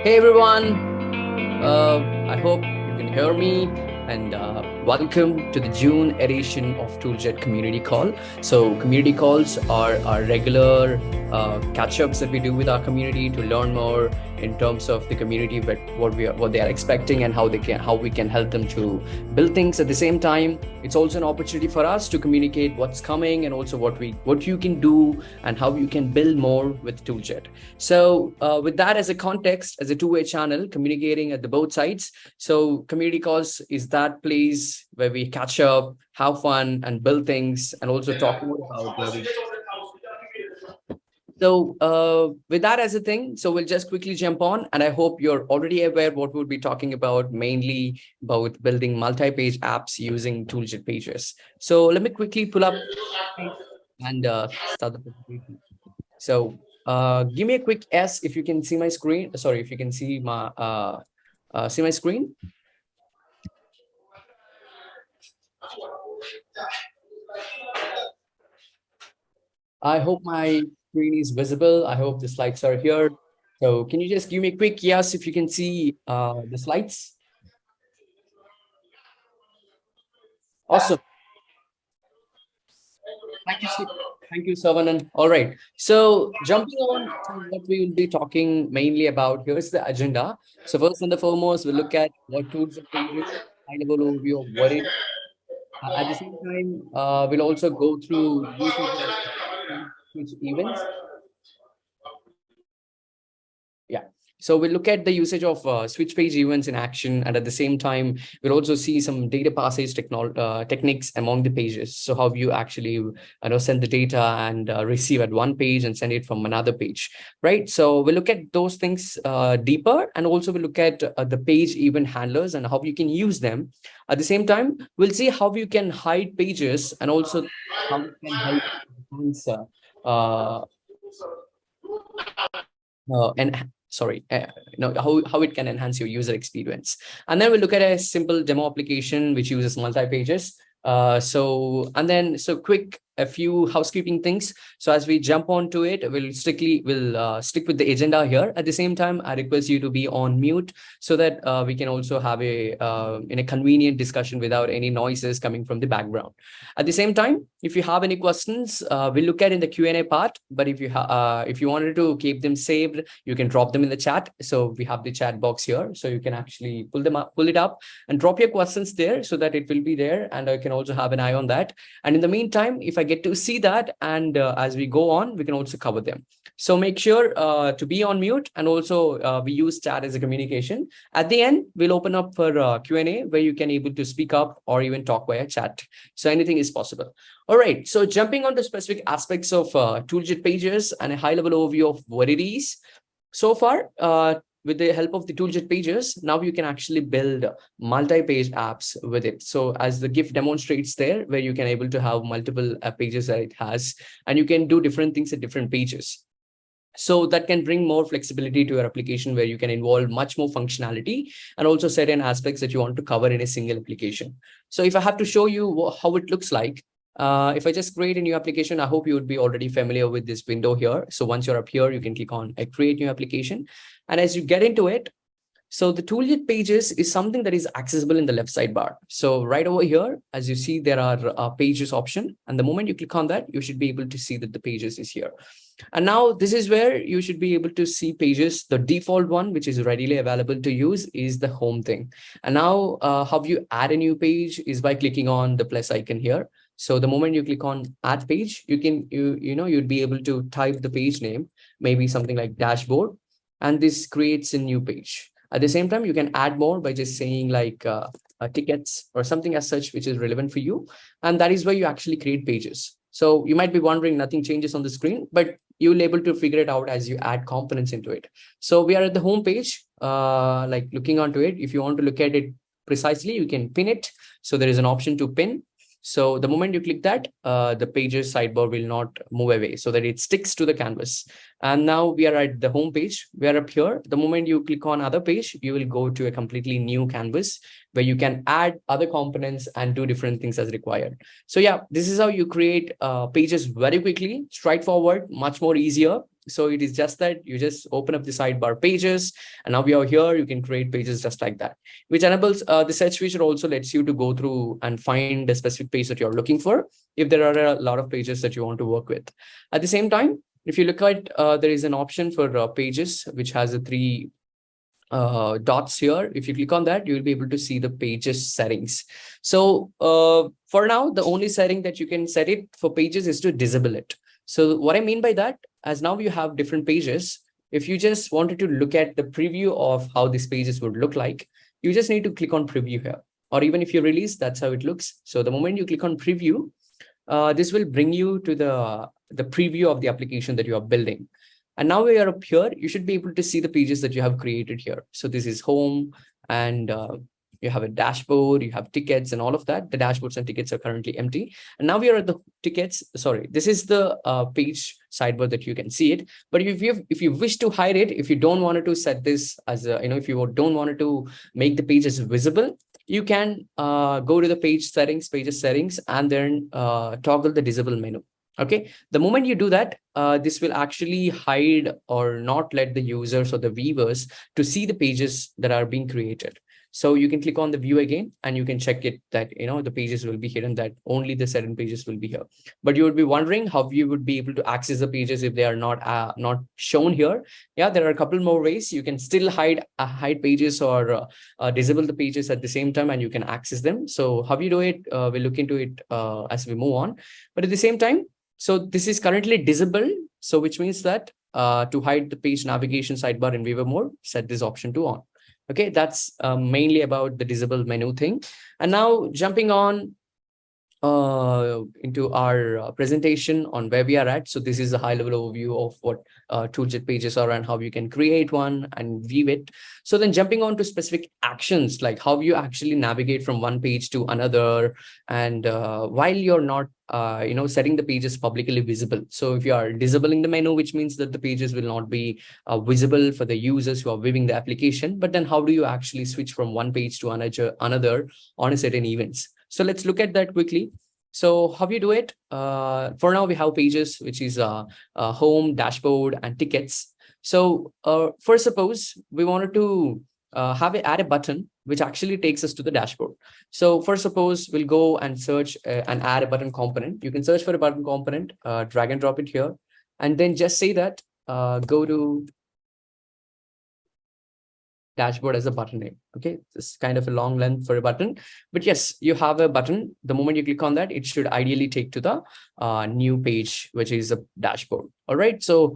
Hey everyone, I hope you can hear me, and welcome to the June edition of ToolJet Community Call. So community calls are our regular catch-ups that we do with our community to learn more in terms of the community, but what they are expecting and how we can help them to build things. At the same time, it's also an opportunity for us to communicate what's coming and also what you can do and how you can build more with ToolJet. So with that as a context, as a two-way channel, communicating at the both sides. So community calls is that place where we catch up, have fun, and build things, and also talk more about where we. So with that as a thing, so we'll just quickly jump on, and I hope you're already aware what we'll be talking about, mainly about building multi-page apps using ToolJet Pages. So let me quickly pull up and start the presentation. So give me a quick S if you can see my screen. Sorry, if you can see my screen. I hope my screen is visible. I hope the slides are here. So can you just give me a quick yes if you can see the slides? Awesome. Thank you, Savanan. All right. So jumping on to what we will be talking mainly about, here's the agenda. So first and the foremost, we'll look at what tools are pages, high-level overview of what it. At the same time, we'll also go through usage of which events. Yeah. So we'll look at the usage of switch page events in action, and at the same time, we'll also see some data passage techniques among the pages. So how you actually send the data and receive at one page and send it from another page, right? So we'll look at those things deeper, and also we'll look at the page event handlers and how you can use them. At the same time, we'll see how you can hide pages and also how you can help answer. And sorry, how it can enhance your user experience. And then we'll look at a simple demo application which uses multi-pages. So quick, a few housekeeping things. So as we jump onto it, we'll stick with the agenda here. At the same time, I request you to be on mute so that we can also have a convenient discussion without any noises coming from the background. At the same time, if you have any questions, we'll look at in the Q&A part. But if you wanted to keep them saved, you can drop them in the chat. So we have the chat box here, so you can actually pull it up, and drop your questions there so that it will be there, and I can also have an eye on that. And in the meantime, if I get to see that, and as we go on, we can also cover them. So make sure to be on mute, and also we use chat as a communication. At the end, we'll open up for Q&A where you can able to speak up or even talk via chat. So anything is possible. All right. So jumping on to specific aspects of ToolJet Pages and a high-level overview of what it is. So far, with the help of the ToolJet Pages, now you can actually build multi-page apps with it. So as the GIF demonstrates there, where you can able to have multiple pages that it has, and you can do different things at different pages. So that can bring more flexibility to your application, where you can involve much more functionality and also certain aspects that you want to cover in a single application. So if I have to show you how it looks like, if I just create a new application, I hope you would be already familiar with this window here. So once you're up here, you can click on create new application. And as you get into it, so the ToolJet Pages is something that is accessible in the left sidebar. So right over here, as you see, there are pages option. And the moment you click on that, you should be able to see that the pages is here. And now this is where you should be able to see pages. The default one, which is readily available to use, is the home thing. And now how you add a new page is by clicking on the plus icon here. So the moment you click on add page, you'd be able to type the page name, maybe something like dashboard, and this creates a new page. At the same time, you can add more by just saying like tickets or something as such, which is relevant for you. And that is where you actually create pages. So you might be wondering, nothing changes on the screen, but you'll able to figure it out as you add components into it. So we are at the home page, like looking onto it. If you want to look at it precisely, you can pin it. So there is an option to pin. So the moment you click that, the pages sidebar will not move away, so that it sticks to the canvas. And now we are at the home page. We are up here. The moment you click on other page, you will go to a completely new canvas where you can add other components and do different things as required. So yeah, this is how you create pages very quickly, straightforward, much more easier. So it is just that you just open up the sidebar pages, and now we are here. You can create pages just like that, which enables the search feature also lets you to go through and find a specific page that you're looking for if there are a lot of pages that you want to work with. At the same time, if you look at, there is an option for pages, which has the three dots here. If you click on that, you will be able to see the pages settings. So for now, the only setting that you can set it for pages is to disable it. So what I mean by that, as now you have different pages, if you just wanted to look at the preview of how these pages would look like, you just need to click on preview here. Or even if you release, that's how it looks. So the moment you click on preview, this will bring you to the preview of the application that you are building. And now we are up here, you should be able to see the pages that you have created here. So this is home, and you have a dashboard, you have tickets and all of that. The dashboards and tickets are currently empty. And now we are at the tickets. Sorry, this is the page sidebar that you can see it. But if you wish to hide it, if you don't want to set this as a, if you don't want to make the pages visible, you can go to the pages settings, and then toggle the disable menu. Okay, the moment you do that, this will actually hide or not let the users or the viewers to see the pages that are being created. So you can click on the view again, and you can check it that the pages will be hidden, that only the certain pages will be here. But you would be wondering how you would be able to access the pages if they are not shown here. Yeah, there are a couple more ways. You can still hide pages or disable the pages at the same time, and you can access them. So how you do it, we'll look into it as we move on. But at the same time, so this is currently disabled. So which means that to hide the page navigation sidebar in viewer mode, set this option to on. Okay, that's mainly about the disable menu thing. And now jumping on into our presentation on where we are at. So this is a high level overview of what ToolJet pages are and how you can create one and view it. So then jumping on to specific actions, like how you actually navigate from one page to another, and while you're not setting the pages publicly visible. So if you are disabling the menu, which means that the pages will not be visible for the users who are viewing the application. But then how do you actually switch from one page to another on a certain events? So let's look at that quickly. So how you do it? For now, we have pages, which is home, dashboard, and tickets. So first, suppose we wanted to add a button, which actually takes us to the dashboard. So first, suppose we'll go and search and add a button component. You can search for a button component, drag and drop it here, and then just say that go to dashboard as a button name. Okay, this is kind of a long length for a button, but yes, you have a button. The moment you click on that, it should ideally take to the new page, which is a dashboard. All right, so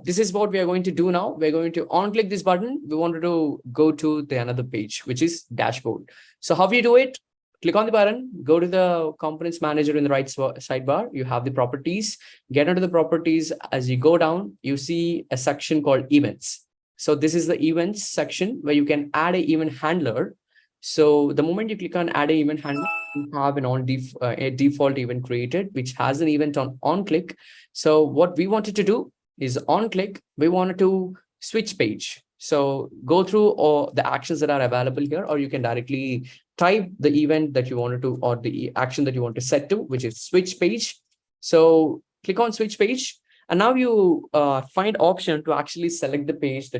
this is what we are going to do now. We're going to on click this button. We wanted to go to the another page, which is dashboard. So how do you do it? Click on the button, go to the components manager in the right sidebar. You have the properties. Get into the properties. As you go down, you see a section called events. So this is the events section where you can add an event handler. So the moment you click on add an event handler, you have a default event created, which has an event on click. So what we wanted to do is on click, we wanted to switch page. So go through all the actions that are available here, or you can directly type the event that you wanted to, or the action that you want to set to, which is switch page. So click on switch page. And now you find option to actually select the page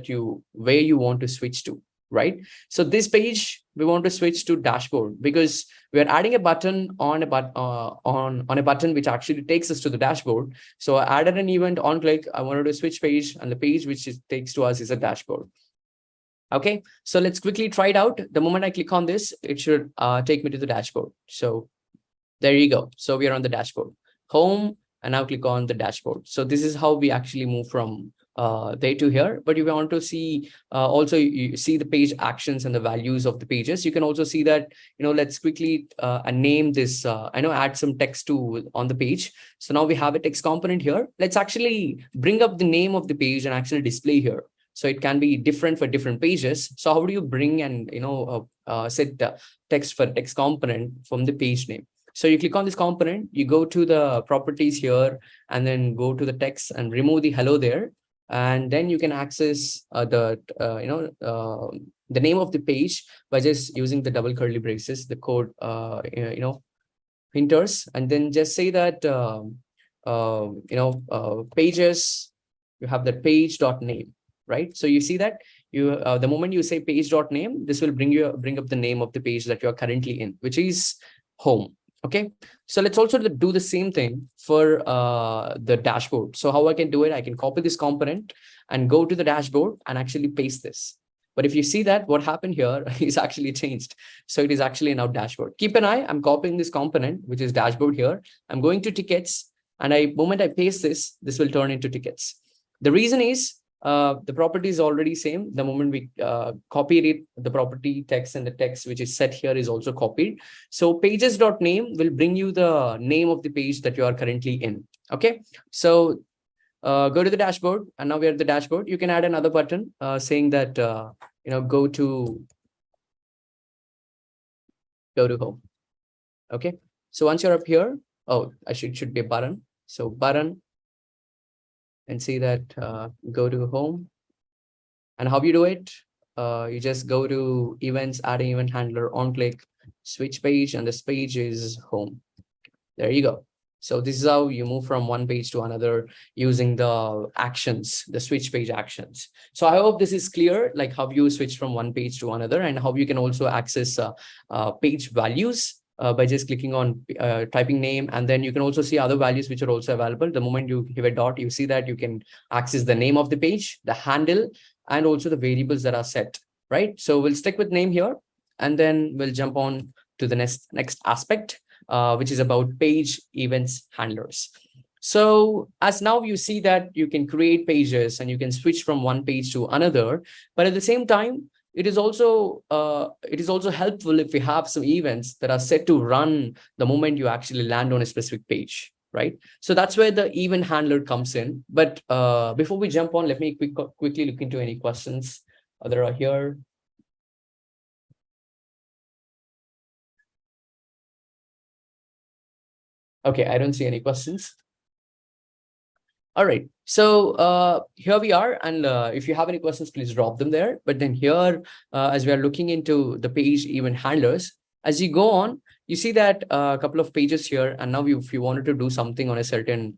where you want to switch to, right? So this page, we want to switch to dashboard because we are adding a button on a button which actually takes us to the dashboard. So I added an event on click. I wanted to switch page, and the page which it takes to us is a dashboard. Okay, so let's quickly try it out. The moment I click on this, it should take me to the dashboard. So there you go. So we are on the dashboard, home. And now click on the dashboard. So this is how we actually move from there to here. But if you want to see also you see the page actions and the values of the pages, you can also see that, let's quickly name this, add some text on the page. So now we have a text component here. Let's actually bring up the name of the page and actually display here. So it can be different for different pages. So how do you bring and, set text for text component from the page name? So you click on this component, you go to the properties here, and then go to the text and remove the hello there. And then you can access the name of the page by just using the double curly braces, the code, hinters, and then just say that, pages, you have the page.name, right? So you see that you the moment you say page.name, this will bring up the name of the page that you are currently in, which is home. Okay, so let's also do the same thing for the dashboard. So how I can do it, I can copy this component and go to the dashboard and actually paste this. But if you see that what happened here is actually changed. So it is actually now dashboard. Keep an eye, I'm copying this component, which is dashboard here. I'm going to tickets, and moment I paste this, this will turn into tickets. The reason is the property is already same. The moment we copied it, the property text and the text which is set here is also copied. So pages.name will bring you the name of the page that you are currently in. Okay, so go to the dashboard, and now we are at the dashboard. You can add another button saying that go to home. Okay, so once you're up here, I should be a button. So button, and see that go to home. And how you do it? You just go to events, add an event handler, on click, switch page, and this page is home. There you go. So this is how you move from one page to another using the actions, the switch page actions. So I hope this is clear, like how you switch from one page to another, and how you can also access page values by just clicking on typing name, and then you can also see other values which are also available. The moment you give a dot, you see that you can access the name of the page, the handle, and also the variables that are set, right? So we'll stick with name here, and then we'll jump on to the next aspect, which is about page events handlers. So as now you see that you can create pages and you can switch from one page to another, but at the same time, it is also helpful if we have some events that are set to run the moment you actually land on a specific page, right? So that's where the event handler comes in. But before we jump on, let me quickly look into any questions that are here. Okay, I don't see any questions. All right, so here we are, and if you have any questions, please drop them there. But then here, as we are looking into the page event handlers, as you go on, you see that a couple of pages here, and now if you wanted to do something on a certain,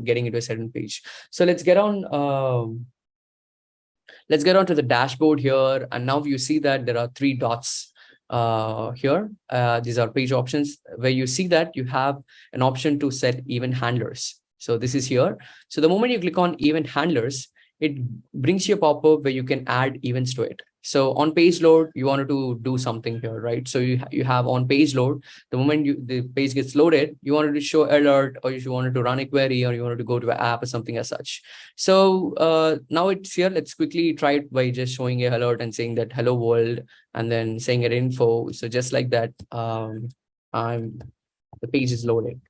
getting into a certain page. So let's get on. Let's get on to the dashboard here, and now you see that there are 3 dots here. These are page options, where you see that you have an option to set event handlers. So this is here. So the moment you click on event handlers, it brings you a pop-up where you can add events to it. So on page load, you wanted to do something here, right? So you have on page load, the moment the page gets loaded, you wanted to show alert, or if you wanted to run a query, or you wanted to go to an app or something as such. So now it's here. Let's quickly try it by just showing a alert and saying that hello world, and then saying it info. So just like that, the page is loaded,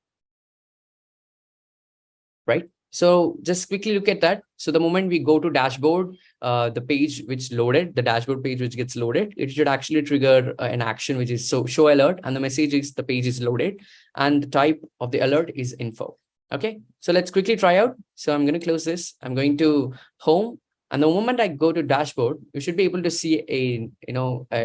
right? So just quickly look at that. So the moment we go to dashboard, the page which loaded, the dashboard page which gets loaded, it should actually trigger an action, which is show alert, and the message is the page is loaded, and the type of the alert is info. Okay, so let's quickly try out. So I'm going to close this. I'm going to home, and the moment I go to dashboard, you should be able to see a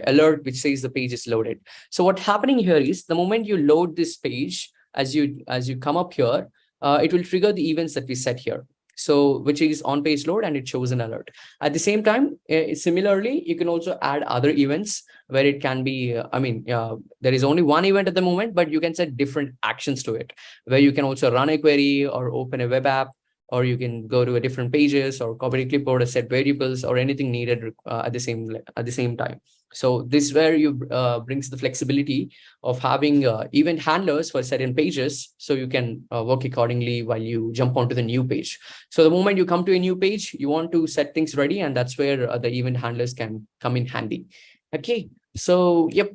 alert which says the page is loaded. So what's happening here is the moment you load this page, as you come up here, it will trigger the events that we set here. So which is on page load, and it shows an alert. At the same time, similarly, you can also add other events where it can be, there is only one event at the moment, but you can set different actions to it, where you can also run a query or open a web app, or you can go to a different pages or copy a clipboard or set variables or anything needed at the same time. So this is where you brings the flexibility of having event handlers for certain pages, so you can work accordingly while you jump onto the new page. So the moment you come to a new page, you want to set things ready, and that's where the event handlers can come in handy. Okay, so yep.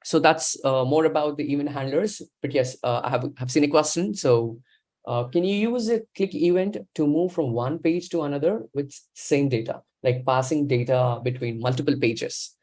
So that's more about the event handlers. But yes, I have seen a question. So can you use a click event to move from one page to another with same data, like passing data between multiple pages?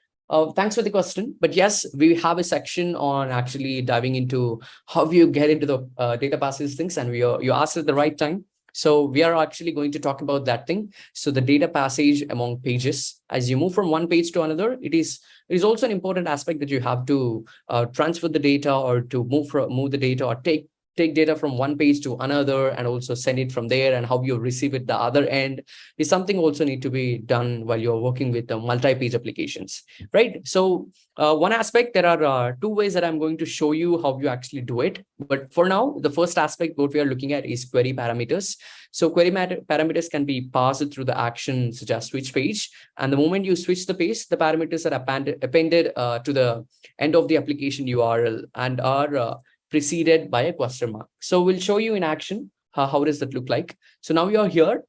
Thanks for the question. But yes, we have a section on actually diving into how you get into the data passes things, and you asked at the right time. So we are actually going to talk about that thing. So the data passage among pages, as you move from one page to another, it is also an important aspect that you have to transfer the data, or to move the data, or take take data from one page to another and also send it from there, and how you receive it the other end is something also need to be done while you're working with the multi-page applications, right? So one aspect, there are two ways that I'm going to show you how you actually do it. But for now, the first aspect what we are looking at is query parameters. So query parameters can be passed through the action such as switch page. And the moment you switch the page, the parameters are appended to the end of the application URL and are preceded by a question mark. So we'll show you in action how does that look like. So now you're here.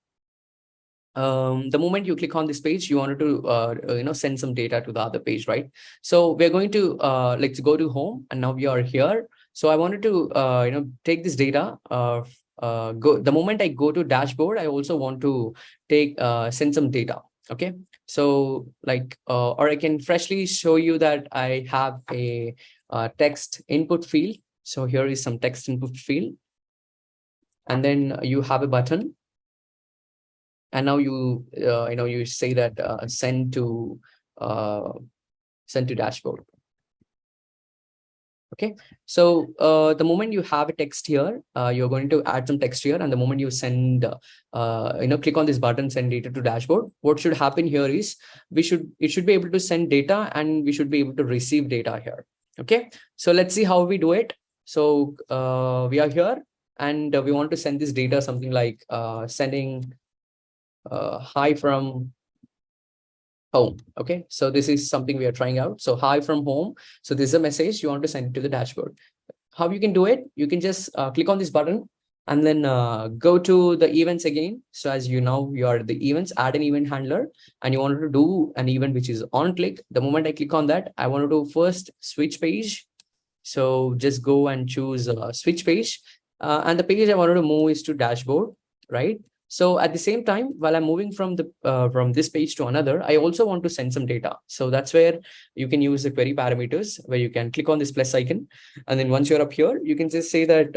The moment you click on this page, you wanted to send some data to the other page, right? So we're going to let's go to home, and now we are here. So I wanted to take this data. The moment I go to dashboard, I also want to take send some data. Okay, so like or I can freshly show you that I have a text input field. So here is some text input field, and then you have a button. And now you you say that send to dashboard. Okay, so the moment you have a text here, you're going to add some text here, and the moment you send click on this button, send data to dashboard, what should happen here is it should be able to send data, and we should be able to receive data here. Okay, so let's see how we do it. So we are here, and we want to send this data, something like sending hi from home. Okay, so this is something we are trying out. So hi from home. So this is a message you want to send to the dashboard. How you can do it? You can just click on this button and then go to the events again. So as you know, you are the events, add an event handler, and you wanted to do an event which is on click. The moment I click on that, I want to do first switch page. So just go and choose switch page. And the page I wanted to move is to dashboard, right? So at the same time, while I'm moving from this page to another, I also want to send some data. So that's where you can use the query parameters, where you can click on this plus icon. And then once you're up here, you can just say that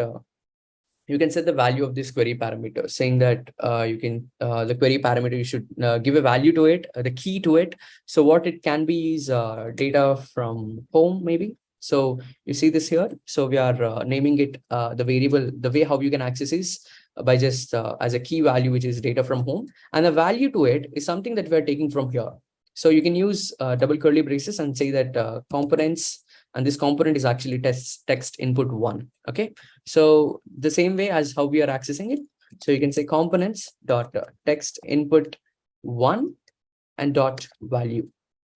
you can set the value of this query parameter, saying that the query parameter, you should give a value to it, the key to it. So what it can be is data from home, maybe. So you see this here. So we are naming it the variable, the way how you can access is by just as a key value, which is data from home. And the value to it is something that we're taking from here. So you can use double curly braces and say that components, and this component is actually text input 1. Okay, so the same way as how we are accessing it. So you can say components dot text input 1 and dot value.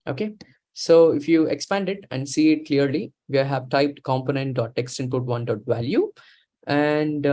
Okay, so if you expand it and see it clearly, we have typed component dot text input 1 dot value. And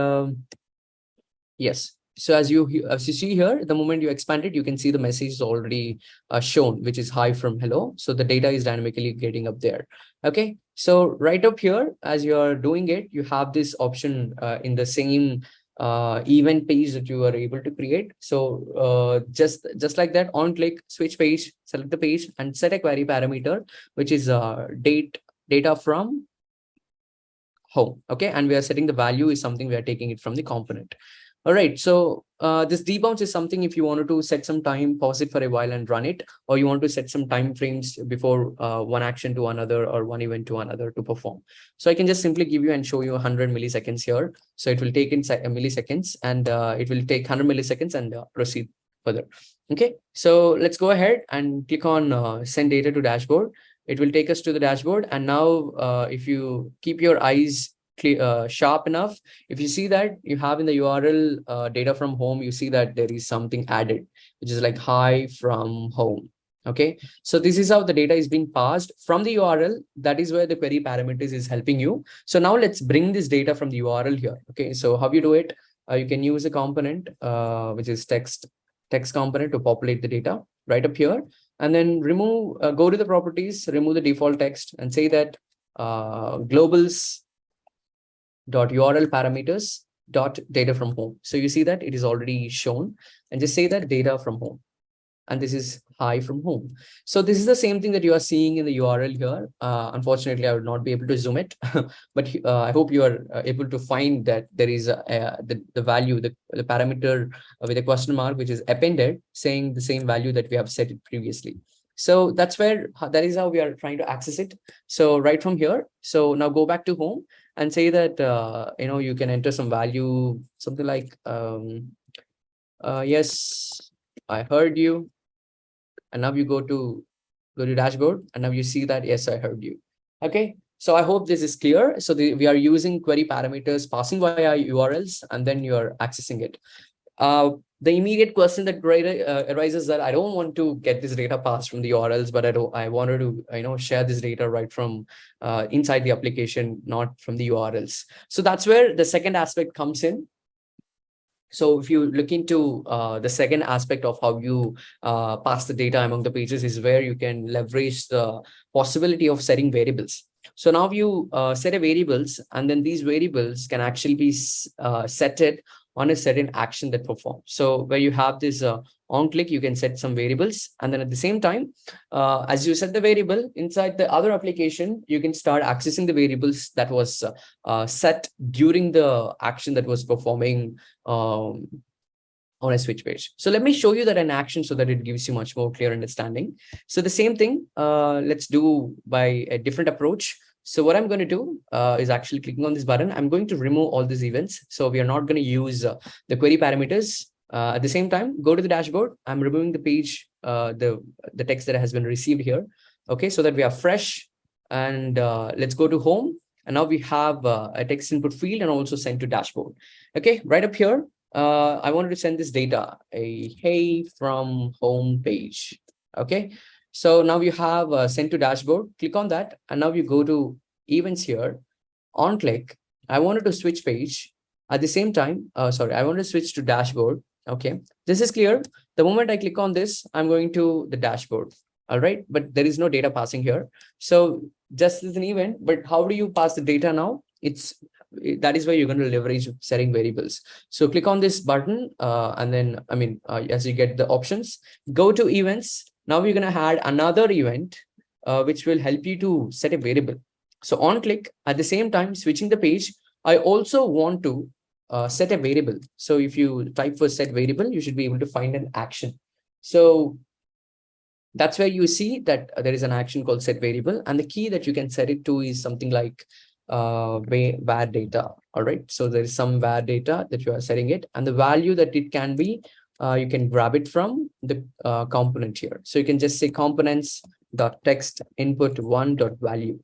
yes, so as you see here, the moment you expand it, you can see the message is already shown, which is hi from hello. So the data is dynamically getting up there. Okay, so right up here, as you are doing it, you have this option in the same event page that you are able to create. So just like that, on click, switch page, select the page, and set a query parameter, which is data from home. Okay, and we are setting the value is something we are taking it from the component. All right, so this debounce is something if you wanted to set some time, pause it for a while and run it, or you want to set some time frames before one action to another or one event to another to perform. So I can just simply give you and show you 100 milliseconds here. So it will take in milliseconds, and it will take 100 milliseconds and proceed further. Okay, so let's go ahead and click on send data to dashboard. It will take us to the dashboard. And now if you keep your eyes sharp enough, if you see that you have in the URL data from home, you see that there is something added, which is like hi from home. Okay, so this is how the data is being passed from the URL. That is where the query parameters is helping you. So now let's bring this data from the URL here. Okay, so how you do it? You can use a component which is text component to populate the data right up here, and then remove, go to the properties, remove the default text, and say that globals dot URL parameters dot data from home. So you see that it is already shown, and just say that data from home, and this is hi from home. So this is the same thing that you are seeing in the URL here. Unfortunately, I would not be able to zoom it, but I hope you are able to find that there is the value, the parameter with a question mark, which is appended, saying the same value that we have set it previously. So that is how we are trying to access it. So right from here, so now go back to home, and say that, you can enter some value, something like, yes, I heard you. And now you go to dashboard, and now you see that, yes, I heard you. Okay. So I hope this is clear. So we are using query parameters passing via URLs, and then you're accessing it. The immediate question that arises that I don't want to get this data passed from the URLs, but I wanted to share this data right from inside the application, not from the URLs. So that's where the second aspect comes in. So if you look into the second aspect of how you pass the data among the pages, is where you can leverage the possibility of setting variables. So now you set a variables, and then these variables can actually be set it on a certain action that performs. So where you have this on click, you can set some variables, and then at the same time, as you set the variable inside the other application, you can start accessing the variables that was set during the action that was performing on a switch page. So let me show you that in action so that it gives you much more clear understanding. So the same thing, let's do by a different approach. So what I'm going to do is actually clicking on this button. I'm going to remove all these events. So we are not going to use the query parameters. At the same time, go to the dashboard. I'm removing the page, the text that has been received here. Okay, so that we are fresh. And let's go to home. And now we have a text input field and also send to dashboard. Okay, right up here, I wanted to send this data, a hey from home page. Okay, so now you have send to dashboard. Click on that, and now you go to events here. On click, I wanted to switch page. At the same time, I want to switch to dashboard. Okay, this is clear. The moment I click on this, I'm going to the dashboard. All right, but there is no data passing here. So just as an event, but how do you pass the data now? That is where you're going to leverage setting variables. So click on this button, and then, as you get the options, go to events. Now you're going to add another event, which will help you to set a variable. So on click, at the same time, switching the page, I also want to set a variable. So if you type for set variable, you should be able to find an action. So that's where you see that there is an action called set variable, and the key that you can set it to is something like var data. All right, so there is some var data that you are setting it, and the value that it can be, you can grab it from the component here. So you can just say components dot text input one dot value.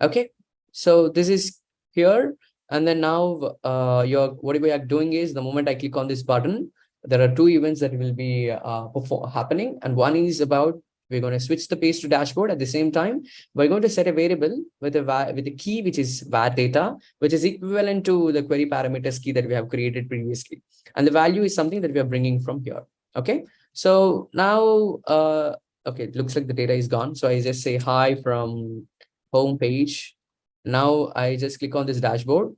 Okay, so this is here, and then now whatever you are doing is, the moment I click on this button, there are two events that will be happening, and one is about, we're going to switch the page to dashboard. At the same time, we're going to set a variable with a key which is var data, which is equivalent to the query parameters key that we have created previously, and the value is something that we are bringing from here. Okay, so now okay, it looks like the data is gone. So I just say hi from home page. Now I just click on this dashboard.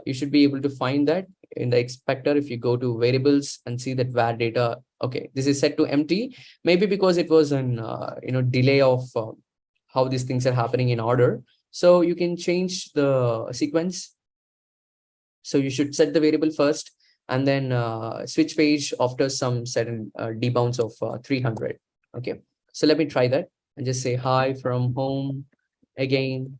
You should be able to find that in the expector. If you go to variables and see that var data, okay, this is set to empty, maybe because it was an delay of how these things are happening in order. So you can change the sequence. So you should set the variable first, and then switch page after some certain debounce of 300. Okay, so let me try that and just say hi from home again,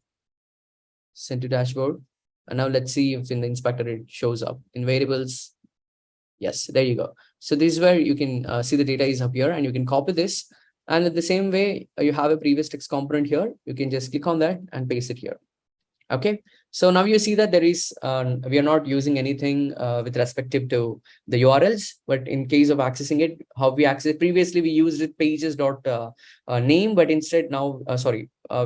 send to dashboard. And now let's see if in the inspector it shows up in variables. Yes, there you go. So this is where you can see the data is up here, and you can copy this. And in the same way, you have a previous text component here. You can just click on that and paste it here. Okay, so now you see that there is we are not using anything with respective to the URLs, but in case of accessing it, how we access it, previously we used it pages dot name, but instead now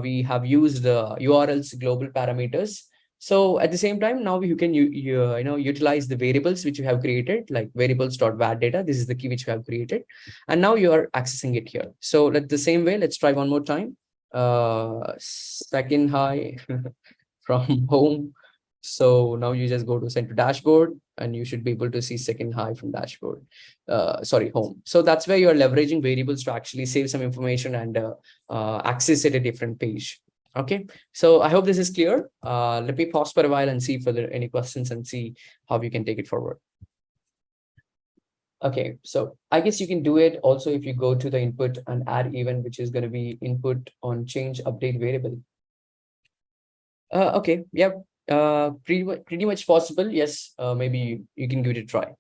we have used URLs global parameters. So at the same time, now you can utilize the variables which you have created, like variables dot var data. This is the key which you have created, and now you are accessing it here. So the same way, let's try one more time. Second hi from home. So now you just go to send to dashboard, and you should be able to see second hi from dashboard. Home. So that's where you're leveraging variables to actually save some information and access it a different page. Okay, so I hope this is clear. Let me pause for a while and see if there are any questions and see how you can take it forward. Okay, so I guess you can do it also if you go to the input and add event, which is going to be input on change update variable. Okay, yeah, pretty much possible. Yes, maybe you can give it a try.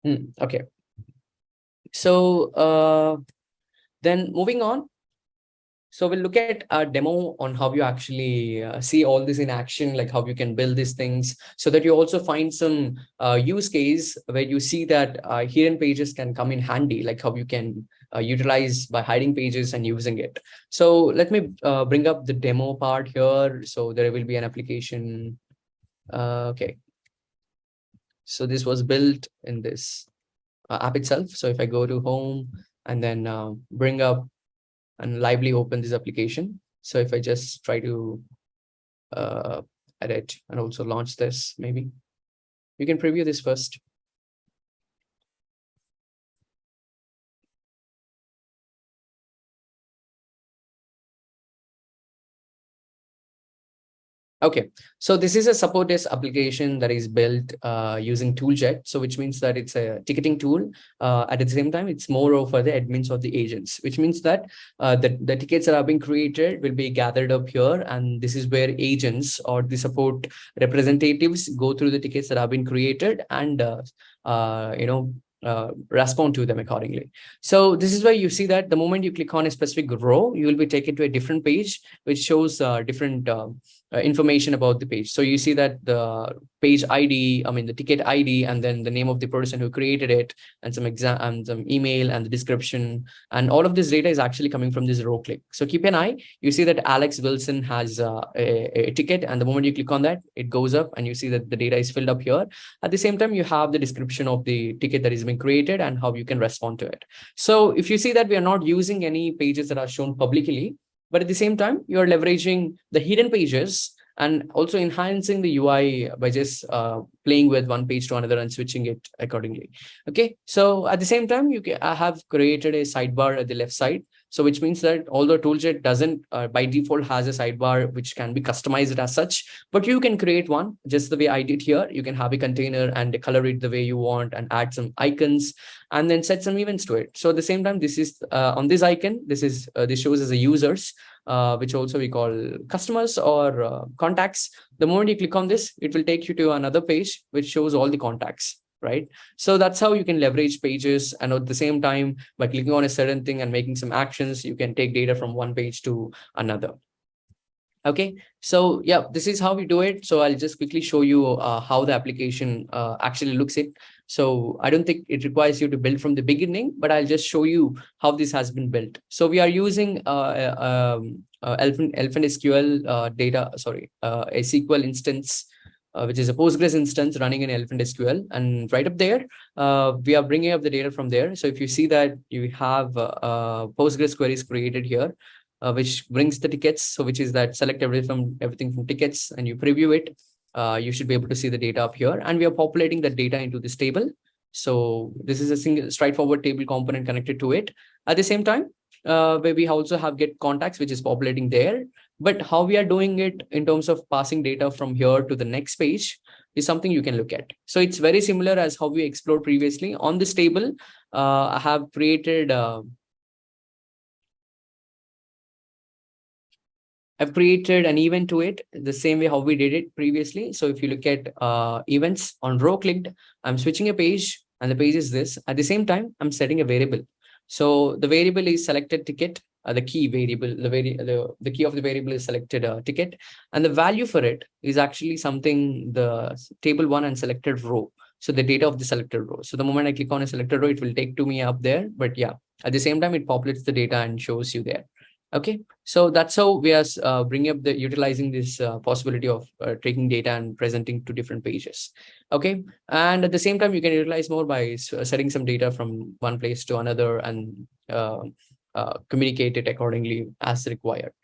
Okay, so then moving on. So we'll look at a demo on how you actually see all this in action, like how you can build these things, so that you also find some use case where you see that hidden pages can come in handy, like how you can utilize by hiding pages and using it. So let me bring up the demo part here. So there will be an application. Okay. So this was built in this app itself. So if I go to home and then bring up and lively open this application. So if I just try to uh, edit and also launch this, maybe you can preview this first. Okay, so this is a support desk application that is built using ToolJet. So which means that it's a ticketing tool. At the same time, it's more of for the admins of the agents, which means that the tickets that are being created will be gathered up here. And this is where agents or the support representatives go through the tickets that have been created and, respond to them accordingly. So this is why you see that the moment you click on a specific row, you will be taken to a different page, which shows different information about the page. So you see that the page ID, I mean the ticket ID, and then the name of the person who created it, and some exam and some email and the description, and all of this data is actually coming from this row click. So keep an eye. You see that Alex Wilson has a ticket, and the moment you click on that, it goes up, and you see that the data is filled up here. At the same time, you have the description of the ticket that is being created and how you can respond to it. So if you see that we are not using any pages that are shown publicly, but at the same time, you're leveraging the hidden pages and also enhancing the UI by just playing with one page to another and switching it accordingly. Okay, so at the same time, I have created a sidebar at the left side. So which means that although ToolJet doesn't by default has a sidebar which can be customized as such, but you can create one just the way I did here. You can have a container and color it the way you want and add some icons and then set some events to it. So at the same time, this is on this icon, this shows as a users, which also we call customers or contacts. The moment you click on this, it will take you to another page which shows all the contacts, right? So that's how you can leverage pages. And at the same time, by clicking on a certain thing and making some actions, you can take data from one page to another. Okay, so yeah, this is how we do it. So I'll just quickly show you how the application actually looks it. So I don't think it requires you to build from the beginning, but I'll just show you how this has been built. So we are using Elephant SQL a SQL instance, which is a Postgres instance running in Elephant SQL. And right up there, we are bringing up the data from there. So if you see that you have Postgres queries created here, which brings the tickets. So which is that select everything from tickets and you preview it. You should be able to see the data up here, and we are populating that data into this table. So this is a single straightforward table component connected to it. At the same time, where we also have get contacts, which is populating there. But how we are doing it in terms of passing data from here to the next page is something you can look at. So it's very similar as how we explored previously. On this table, I have created I've created an event to it the same way how we did it previously. So if you look at events on row clicked, I'm switching a page and the page is this. At the same time, I'm setting a variable. So the variable is selected ticket, the key variable, the key of the variable is selected ticket. And the value for it is actually something the table one and selected row. So the data of the selected row. So the moment I click on a selected row, it will take to me up there. But yeah, at the same time, it populates the data and shows you there. Okay, so that's how we are bringing up the utilizing this possibility of taking data and presenting to different pages. Okay, and at the same time, you can utilize more by setting some data from one place to another and communicate it accordingly as required.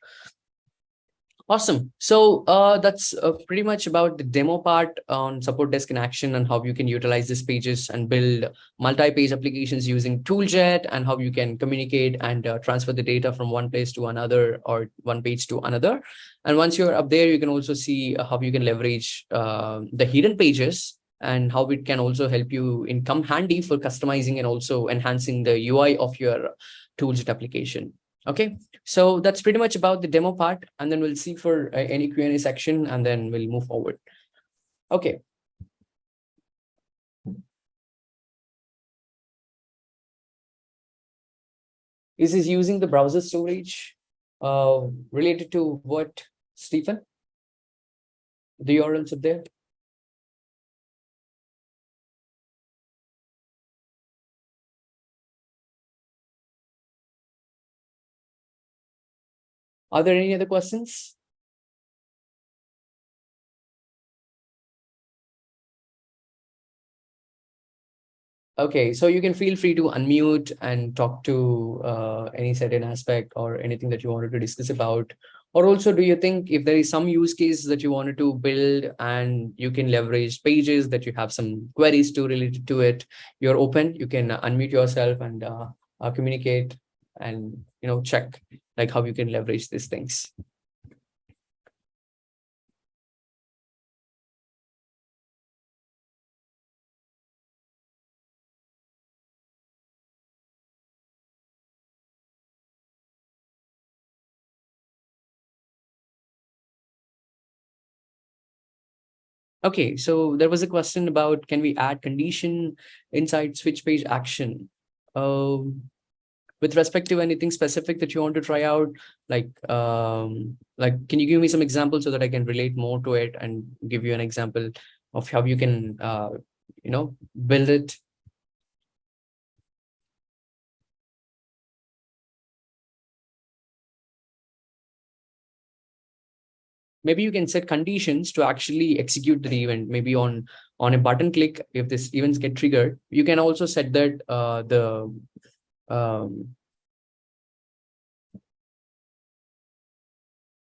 Awesome. So that's pretty much about the demo part on support desk in action and how you can utilize these pages and build multi-page applications using ToolJet and how you can communicate and transfer the data from one place to another or one page to another. And once you're up there, you can also see how you can leverage the hidden pages and how it can also help you in come handy for customizing and also enhancing the UI of your ToolJet application. Okay, so that's pretty much about the demo part, and then we'll see for any Q&A section, and then we'll move forward. Okay. Is this using the browser storage related to what, Stephen? The URLs up there? Are there any other questions? Okay, so you can feel free to unmute and talk to any certain aspect or anything that you wanted to discuss about. Or also, do you think if there is some use case that you wanted to build and you can leverage pages that you have some queries to related to it, you're open, you can unmute yourself and communicate and check like how you can leverage these things. Okay, so there was a question about can we add condition inside switch page action? With respect to anything specific that you want to try out, like can you give me some examples so that I can relate more to it and give you an example of how you can build it? Maybe you can set conditions to actually execute the event. Maybe on a button click, if this events get triggered, you can also set that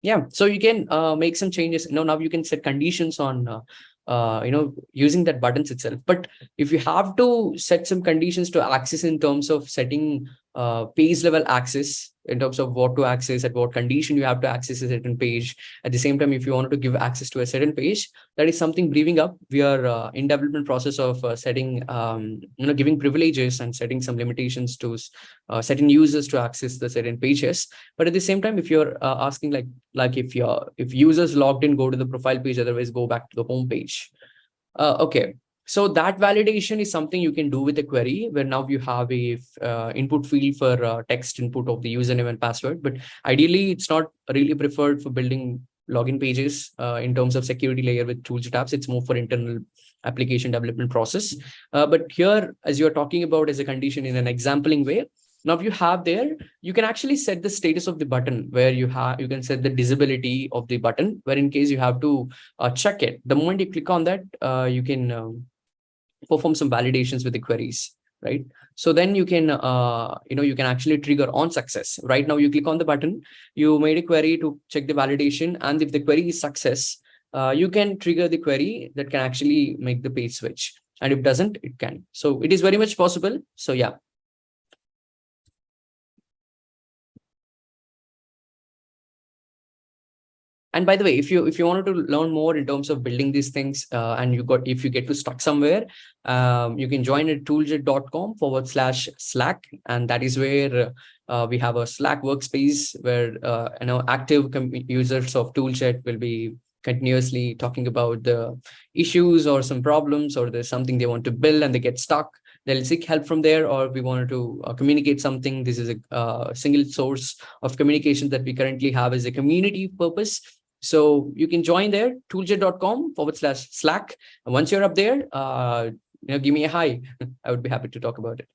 yeah, so you can make some changes. Now you can set conditions on using that buttons itself. But if you have to set some conditions to access in terms of setting page level access, in terms of what to access, at what condition you have to access a certain page. At the same time, if you wanted to give access to a certain page, that is something briefing up. We are in development process of setting, giving privileges and setting some limitations to certain users to access the certain pages. But at the same time, if you're asking like if users logged in, go to the profile page, otherwise go back to the home page. Okay. So that validation is something you can do with a query where now you have a input field for text input of the username and password. But ideally, it's not really preferred for building login pages in terms of security layer with ToolJet apps. It's more for internal application development process. But here, as you're talking about as a condition in an exampling way, now if you have there, you can actually set the status of the button where you can set the disability of the button, where in case you have to check it. The moment you click on that, you can perform some validations with the queries, right? So then you can, you can actually trigger on success. Right now, you click on the button, you made a query to check the validation. And if the query is success, you can trigger the query that can actually make the page switch. And if it doesn't, it can. So it is very much possible. So yeah. And by the way, if you wanted to learn more in terms of building these things, and if you get to stuck somewhere, you can join at tooljet.com/Slack, and that is where we have a Slack workspace where active users of ToolJet will be continuously talking about the issues or some problems, or there's something they want to build and they get stuck. They'll seek help from there, or we wanted to communicate something. This is a single source of communication that we currently have as a community purpose. So you can join there, tooljet.com/Slack. And once you're up there, give me a hi. I would be happy to talk about it.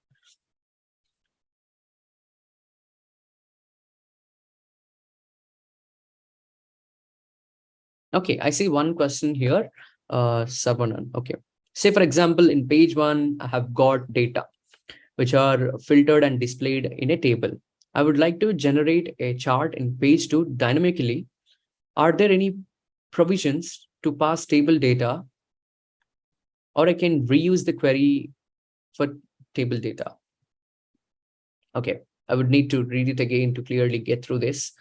Okay, I see one question here, Sabanan. Okay. Say, for example, in page one, I have got data, which are filtered and displayed in a table. I would like to generate a chart in page two dynamically. Are there any provisions to pass table data, or I can reuse the query for table data? Okay, I would need to read it again to clearly get through this.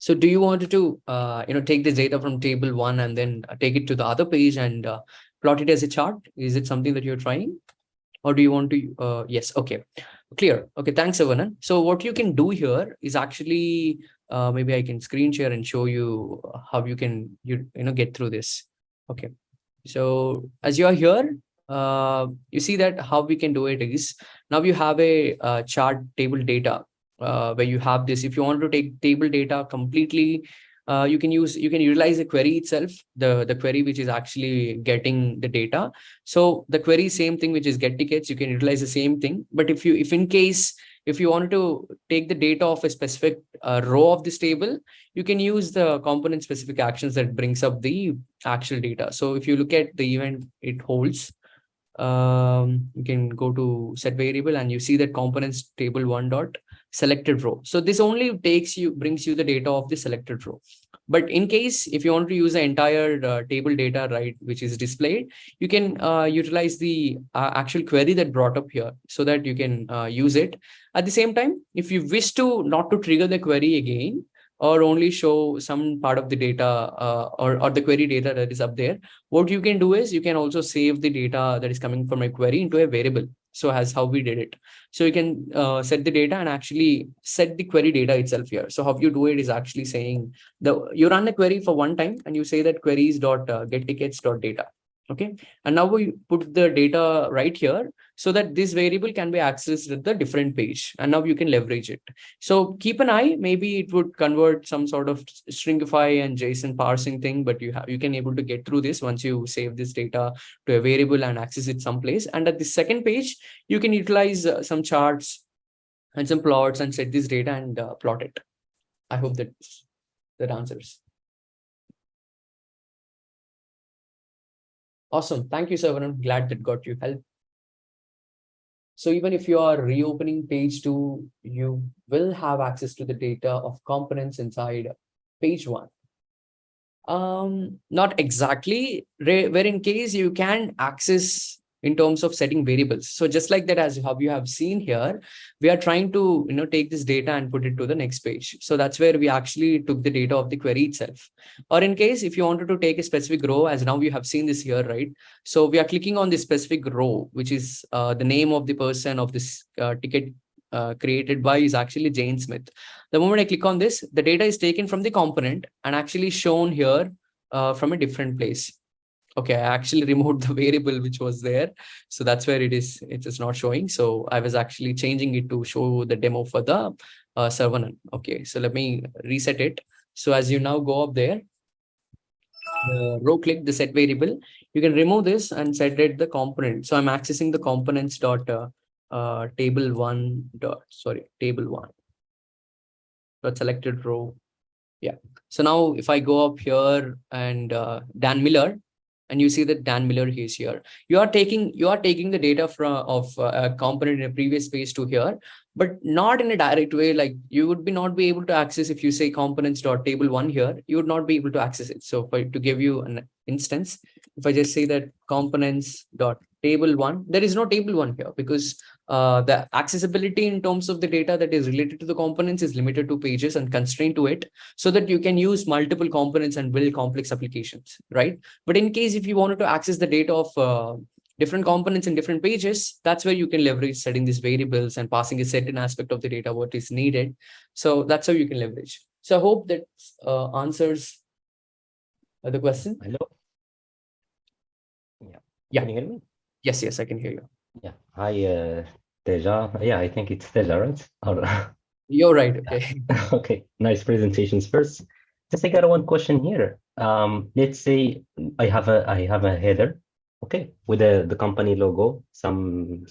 So do you want to take this data from table 1 and then take it to the other page and plot it as a chart? Is it something that you're trying? Or do you want to yes, okay, clear. Okay, thanks, Avanan. So what you can do here is actually maybe I can screen share and show you how you can get through this. Okay, so as you are here, you see that how we can do it is, now you have a chart table data where you have this. If you want to take table data completely, you can utilize the query itself, the query which is actually getting the data. So the query, same thing, which is get tickets, you can utilize the same thing. But if in case if you wanted to take the data of a specific row of this table, you can use the component specific actions that brings up the actual data. So if you look at the event it holds, you can go to set variable and you see that components table 1 dot selected row. So this only brings you the data of the selected row. But in case if you want to use the entire table data, right, which is displayed, you can utilize the actual query that brought up here so that you can use it. At the same time, if you wish to not to trigger the query again, or only show some part of the data or the query data that is up there, what you can do is you can also save the data that is coming from a query into a variable. So as how we did it. So you can set the data and actually set the query data itself here. So how you do it is actually saying you run a query for one time and you say that queries dot get tickets dot data. Okay, and now we put the data right here so that this variable can be accessed at the different page, and now you can leverage it. So keep an eye, maybe it would convert some sort of stringify and JSON parsing thing, but you can able to get through this once you save this data to a variable and access it someplace. And at the second page, you can utilize some charts and some plots and set this data and plot it. I hope that answers. Awesome. Thank you, sir. I'm glad that got you help. So even if you are reopening page 2, you will have access to the data of components inside page 1. Not exactly, where in case you can access in terms of setting variables. So just like that, as how you have seen here, we are trying to take this data and put it to the next page. So that's where we actually took the data of the query itself. Or in case if you wanted to take a specific row, as now you have seen this here, right? So we are clicking on this specific row, which is the name of the person of this ticket created by is actually Jane Smith. The moment I click on this, the data is taken from the component and actually shown here from a different place. Okay, I actually removed the variable which was there. So that's where it is not showing. So I was actually changing it to show the demo for the server. Okay, so let me reset it. So as you now go up there, row click the set variable, you can remove this and set it the component. So I'm accessing the components dot table 1 dot table 1 dot selected row. Yeah. So now if I go up here and Dan Miller, and you see that Dan Miller is here, you are taking the data of a component in a previous page to here, but not in a direct way. Like you would not be able to access if you say components dot table 1 here, you would not be able to access it. So to give you an instance, if I just say that components dot table 1, there is no table 1 here because the accessibility in terms of the data that is related to the components is limited to pages and constrained to it, so that you can use multiple components and build complex applications, right? But in case if you wanted to access the data of different components in different pages, that's where you can leverage setting these variables and passing a certain aspect of the data what is needed. So that's how you can leverage. So I hope that answers the question. Hello. Yeah. Yeah. Can you hear me? Yes, I can hear you. Yeah. Hi, Teja. Yeah, I think it's Teja, right? You're right. Okay. Okay. Nice presentations first. Just I got one question here. Let's say I have a header, okay, with the company logo, some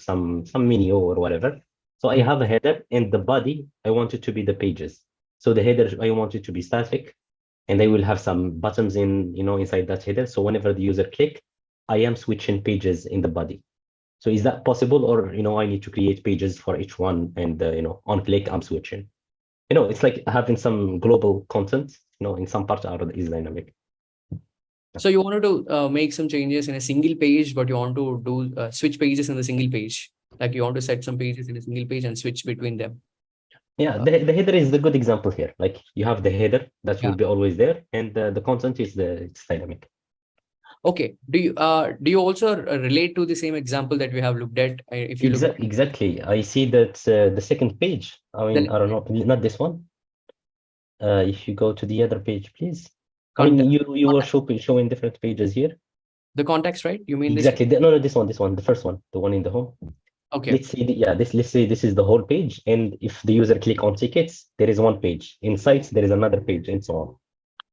menu or whatever. So I have a header, and the body I want it to be the pages. So the header I want it to be static, and I will have some buttons inside that header. So whenever the user click, I am switching pages in the body. So is that possible, or I need to create pages for each one, and on click I'm switching. It's like having some global content. In some parts is dynamic. So you wanted to make some changes in a single page, but you want to do switch pages in the single page. Like you want to set some pages in a single page and switch between them. Yeah, the header is the good example here. Like you have the header that will Yeah. be always there, and the content is it's dynamic. Okay. Do you also relate to the same example that we have looked at? If you look Exactly. I see that the second page. I mean, the I don't know, not this one. If you go to the other page, please. I mean, context, you were showing different pages here. the context, right? You mean this? Exactly. No, this one, the first one, the one in the home. Okay. Let's say, let's say this is the whole page, and if the user click on tickets, there is one page. In sites, there is another page, and so on.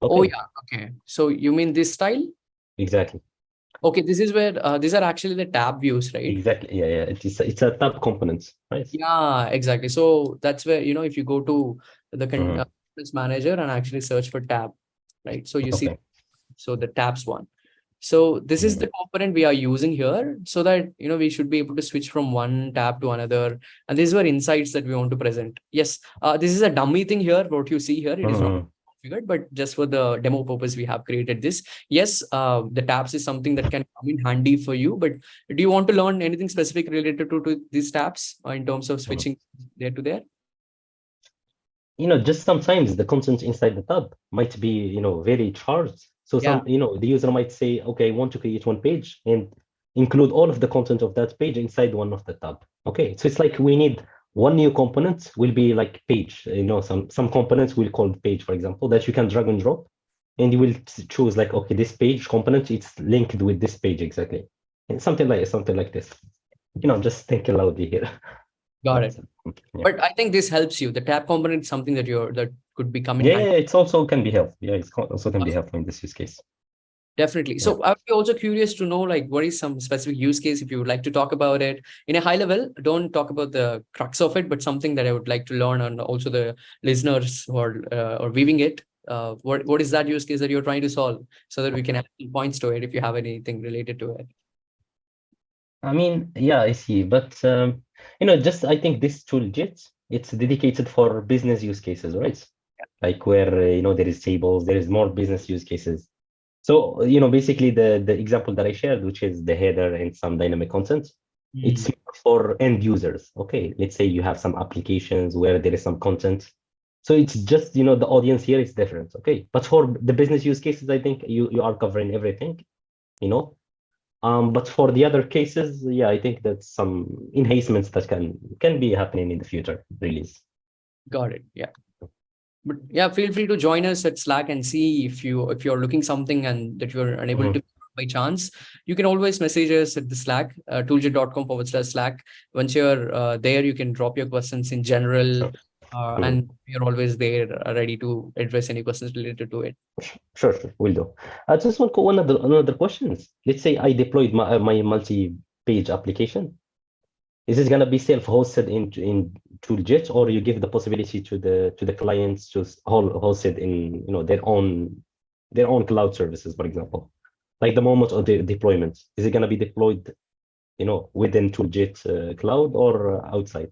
Oh Okay, yeah. Okay. So you mean this style? exactly, Okay. This is where these are actually the tab views, right? exactly. Yeah. It's a tab component, right? Yeah, exactly. So that's where, if you go to the Mhm. components manager and actually search for tab, right? So you see, Okay. so the tabs one. So this is Mhm. the component we are using here so that, we should be able to switch from one tab to another. And these were insights that we want to present. Yes, this is a dummy thing here. What you see here, it is not Mhm. configured, but just for the demo purpose, we have created this. Yes, the tabs is something that can come in handy for you, but do you want to learn anything specific related to these tabs in terms of Mhm. switching there to there? Just sometimes the content inside the tab might be, very charged. So Yeah. the user might say, okay, I want to create one page and include all of the content of that page inside one of the tab. Okay, so it's like we need one new component will be like page. Some components will call page, for example, that you can drag and drop, and you will choose like, okay, this page component, it's linked with this page exactly, and something like this. Just think loudly here. Got But it. yeah. But I think this helps you. The tab component is something that could become in Yeah, hand. it's also can be helpful. Yeah, also can be helpful in this use case. Definitely. Yeah. So I would be also curious to know, like, what is some specific use case if you would like to talk about it in a high level? Don't talk about the crux of it, but something that I would like to learn, and also the listeners who are viewing it. What is that use case that you're trying to solve, so that we can add points to it if you have anything related to it? I mean, yeah, I see. But just I think this toolkit, it's dedicated for business use cases, right? Like where there is tables, there is more business use cases. So, basically the example that I shared, which is the header and some dynamic content, it's Hmm. more for end users. Okay, let's say you have some applications where there is some content. So it's just, the audience here is different. Okay. But for the business use cases, I think you are covering everything, you know. But for the other cases, yeah, I think that some enhancements that can be happening in the future release. Got it. Yeah. But yeah, feel free to join us at Slack and see if you're looking something and that you're unable Mhm. to by chance. You can always message us at the Slack, tooljet.com/Slack. Once you're there, you can drop your questions in general, Sure. Mhm. and we're always there, ready to address any questions related to it. Sure, will do. Just another questions. Let's say I deployed my multi-page application. Is it gonna be self-hosted in ToolJet, or you give the possibility to the clients to host it in their own cloud services, for example? Like the moment of the deployment, is it gonna be deployed, within ToolJet cloud or outside?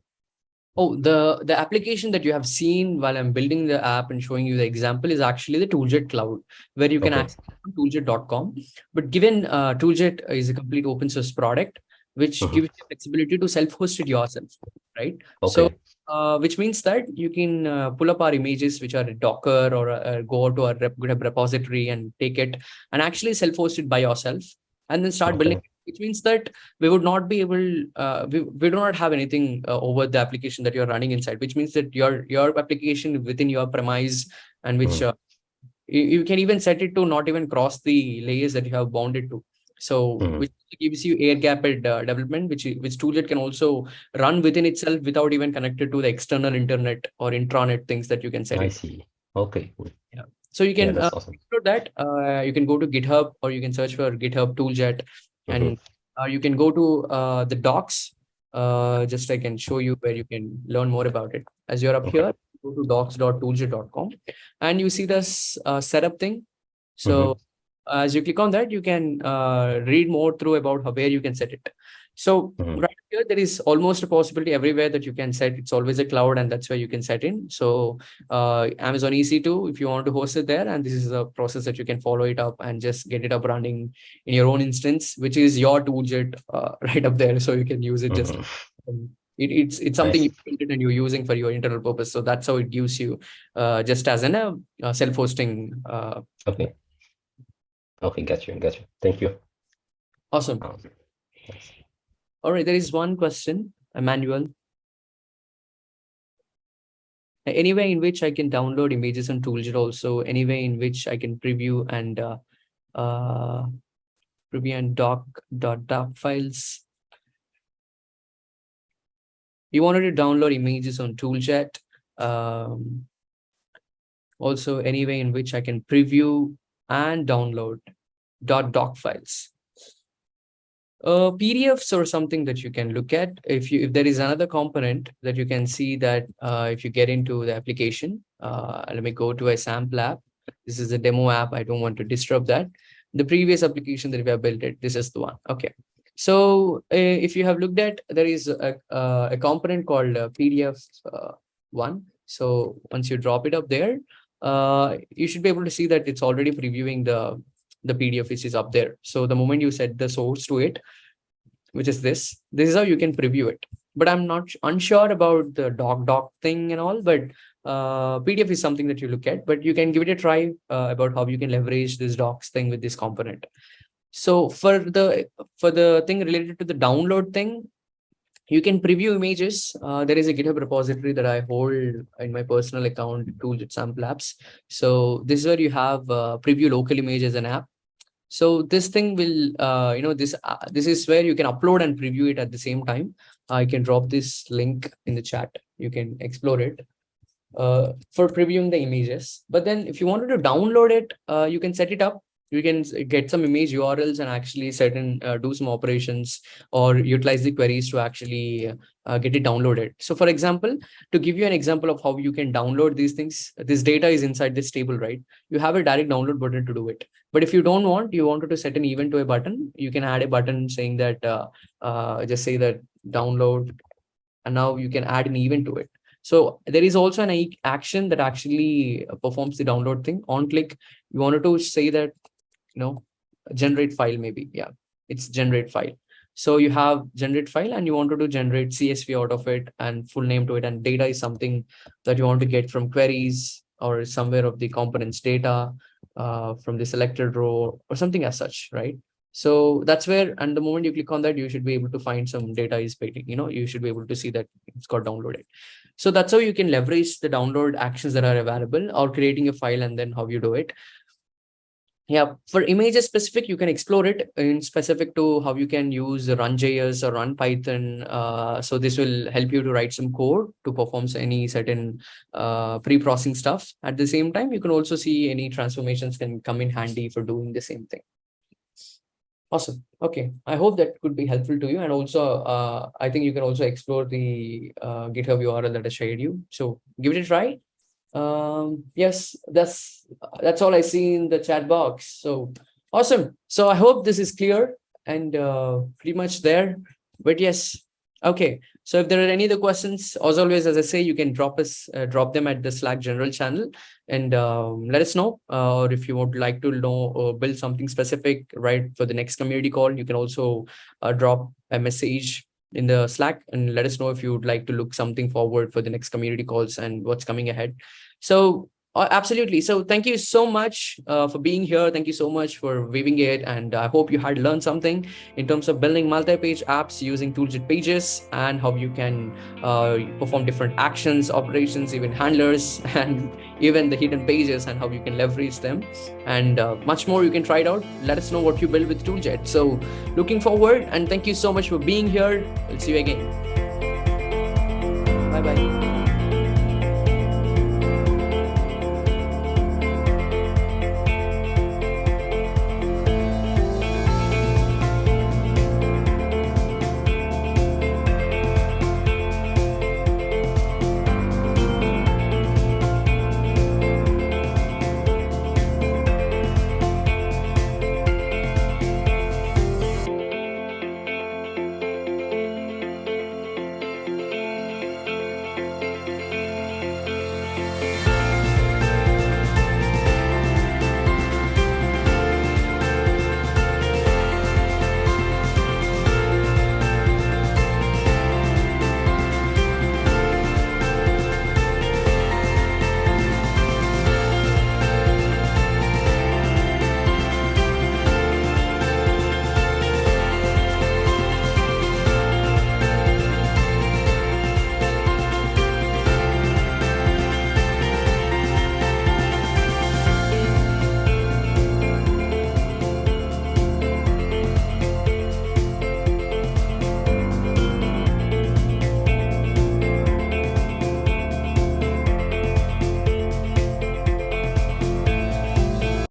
Oh, the application that you have seen while I'm building the app and showing you the example is actually the ToolJet Cloud, where you can Okay. access tooljet.com. But given ToolJet is a complete open source product, which Mhm. gives you flexibility to self-host it yourself, right? So, Okay. which means that you can pull up our images, which are a Docker, or go to our GitHub repository and take it and actually self-host it by yourself, and then start building. Okay. Which means that we would not be able we do not have anything over the application that you're running inside, which means that your application within your premise, and which Mhm. you can even set it to not even cross the layers that you have bounded to, so Mhm. which gives you air gapped development, which tooljet can also run within itself without even connected to the external internet or intranet things that you can set I it. see. Okay, cool. Yeah. So you Yeah, can that's awesome. explore that. You can go to GitHub, or you can search for GitHub tooljet, Mhm. and you can go to the docs. Just I can show you where you can learn more about it. As you're up Okay. here, go to docs.tooljet.com, and you see this setup thing. Mhm. So as you click on that, you can read more through about where you can set it. So Mhm. right here, there is almost a possibility everywhere that you can set. It's always a cloud, and that's where you can set in. So Amazon EC2, if you want to host it there, and this is a process that you can follow it up and just get it up running in your own instance, which is your tooljet right up there. So you can use it just Mhm. It's something Nice. you built it and you're using for your internal purpose. So that's how it gives you just as an self-hosting. Okay. Okay, got you. Thank you. Awesome. Yes. All right, there is one question, Emmanuel. Any way in which I can download images on ToolJet also, any way in which I can preview and doc files. You wanted to download images on ToolJet. Also, any way in which I can preview and download .doc files. PDFs or something that you can look at. If there is another component that you can see that if you get into the application, let me go to a sample app. This is a demo app. I don't want to disrupt that. The previous application that we have built this is the one. Okay. So if you have looked at, there is a component called PDF one. So once you drop it up there, you should be able to see that it's already previewing the PDF which is up there. So the moment you set the source to it, which is this is how you can preview it. But I'm not unsure about the doc thing and all, but PDF is something that you look at, but you can give it a try about how you can leverage this docs thing with this component. So for the thing related to the download thing, you can preview images. There is a GitHub repository that I hold in my personal account, ToolJet Sample Apps. So this is where you have preview local image as an app. So this thing will, this is where you can upload and preview it at the same time. I can drop this link in the chat. You can explore it for previewing the images. But then if you wanted to download it, you can set it up. You can get some image URLs and actually do some operations or utilize the queries to actually get it downloaded. So for example, to give you an example of how you can download these things, this data is inside this table, right? You have a direct download button to do it. But if you don't you wanted to set an event to a button, you can add a button saying that, just say that download, and now you can add an event to it. So there is also an action that actually performs the download thing. On click, you wanted to say that, generate file maybe. Yeah, it's generate file. So you have generate file and you wanted to generate CSV out of it and full name to it. And data is something that you want to get from queries or somewhere of the components data from the selected row or something as such, right? So that's where, and the moment you click on that, you should be able to find some data is waiting. You should be able to see that it's got downloaded. So that's how you can leverage the download actions that are available, or creating a file and then how you do it. Yeah, for images specific, you can explore it in specific to how you can use run.js or run Python. So this will help you to write some code to perform any certain pre-processing stuff. At the same time, you can also see any transformations can come in handy for doing the same thing. Awesome. Okay. I hope that could be helpful to you. And also, I think you can also explore the GitHub URL that I shared you. So give it a try. Yes, that's all I see in the chat box. So awesome. So I hope this is clear and pretty much there. But yes, okay. So if there are any other questions, as always, as I say, you can drop them at the Slack general channel and let us know. Or if you would like to know or build something specific, right, for the next community call, you can also drop a message in the Slack and let us know if you would like to look something forward for the next community calls and what's coming ahead. So absolutely. So thank you so much for being here. Thank you so much for viewing it. And I hope you had learned something in terms of building multi-page apps using ToolJet Pages and how you can perform different actions, operations, even handlers, and even the hidden pages and how you can leverage them. And much more, you can try it out. Let us know what you build with ToolJet. So looking forward, and thank you so much for being here. We'll see you again. Bye-bye.